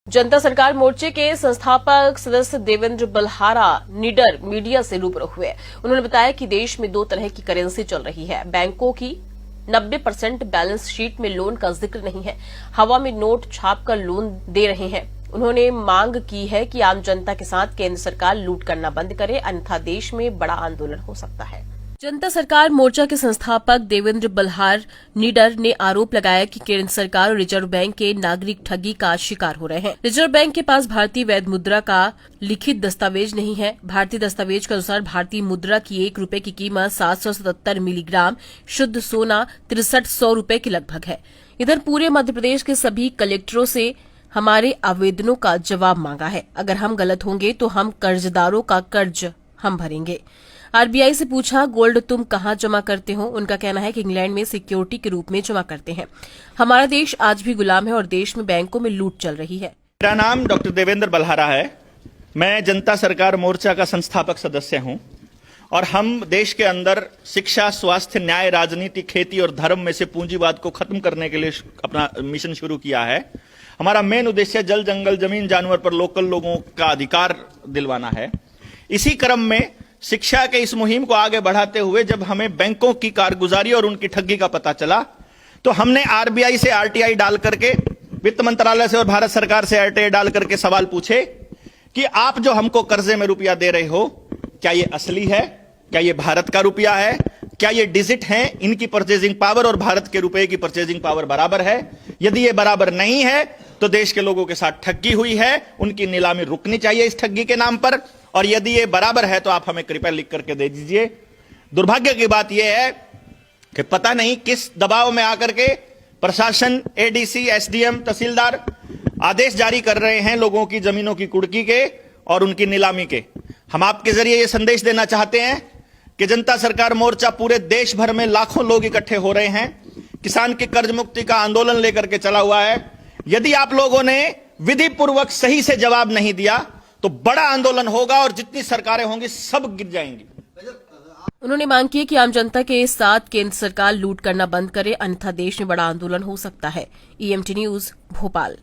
जनता सरकार मोर्चे के संस्थापक सदस्य देवेंद्र बल्हारा निडर मीडिया से रूबरू हुए। उन्होंने बताया कि देश में दो तरह की करेंसी चल रही है। बैंकों की 90% बैलेंस शीट में लोन का जिक्र नहीं है, हवा में नोट छापकर लोन दे रहे हैं। उन्होंने मांग की है कि आम जनता के साथ केंद्र सरकार लूट करना बंद करे, अन्यथा देश में बड़ा आंदोलन हो सकता है। जनता सरकार मोर्चा के संस्थापक देवेंद्र बल्हार निडर ने आरोप लगाया कि केंद्र सरकार और रिजर्व बैंक के नागरिक ठगी का शिकार हो रहे हैं। रिजर्व बैंक के पास भारतीय वैध मुद्रा का लिखित दस्तावेज नहीं है। भारतीय दस्तावेज के अनुसार भारतीय मुद्रा की 1 रुपए की कीमत 777 मिलीग्राम शुद्ध सोना 6300 रुपए के लगभग है। इधर पूरे मध्य प्रदेश के सभी कलेक्टरों से हमारे आवेदनों का जवाब मांगा है। अगर हम गलत होंगे तो हम कर्जदारों का कर्ज हम भरेंगे। आरबीआई से पूछा, गोल्ड तुम कहां जमा करते हो? उनका कहना है कि इंग्लैंड में सिक्योरिटी के रूप में जमा करते हैं। हमारा देश आज भी गुलाम है और देश में बैंकों में लूट चल रही है। मेरा नाम डॉक्टर देवेंद्र बल्हारा है। मैं जनता सरकार मोर्चा का संस्थापक सदस्य हूं और हम देश के अंदर शिक्षा, स्वास्थ्य, न्याय, राजनीति, खेती और धर्म में से पूंजीवाद को खत्म करने के लिए अपना मिशन शुरू किया है। हमारा मेन उद्देश्य जल, जंगल, जमीन, जानवर पर लोकल लोगों का अधिकार दिलवाना है। इसी क्रम में शिक्षा के इस मुहिम को आगे बढ़ाते हुए जब हमें बैंकों की कारगुजारी और उनकी ठगी का पता चला तो हमने आरबीआई से आरटीआई डाल करके, वित्त मंत्रालय से और भारत सरकार से आरटीआई डाल करके सवाल पूछे कि आप जो हमको कर्जे में रुपया दे रहे हो, क्या ये असली है? क्या ये भारत का रुपया है? क्या ये डिजिट है? इनकी परचेजिंग पावर और भारत के रुपए की परचेजिंग पावर बराबर है? यदि ये बराबर नहीं है तो देश के लोगों के साथ ठगी हुई है, उनकी नीलामी रुकनी चाहिए इस ठगी के नाम पर। और यदि ये बराबर है तो आप हमें कृपया लिख करके दे दीजिए। दुर्भाग्य की बात यह है कि पता नहीं किस दबाव में आकर के प्रशासन, एडीसी, एसडीएम, तहसीलदार आदेश जारी कर रहे हैं लोगों की जमीनों की कुर्की के और उनकी नीलामी के। हम आपके जरिए यह संदेश देना चाहते हैं कि जनता सरकार मोर्चा पूरे देश भर में लाखों लोग इकट्ठे हो रहे हैं। किसान की कर्ज मुक्ति का आंदोलन लेकर के चला हुआ है। यदि आप लोगों ने विधि पूर्वक सही से जवाब नहीं दिया तो बड़ा आंदोलन होगा और जितनी सरकारें होंगी सब गिर जाएंगी। उन्होंने मांग की कि आम जनता के साथ केंद्र सरकार लूट करना बंद करे, अन्यथा देश में बड़ा आंदोलन हो सकता है। EMT news, Bhopal.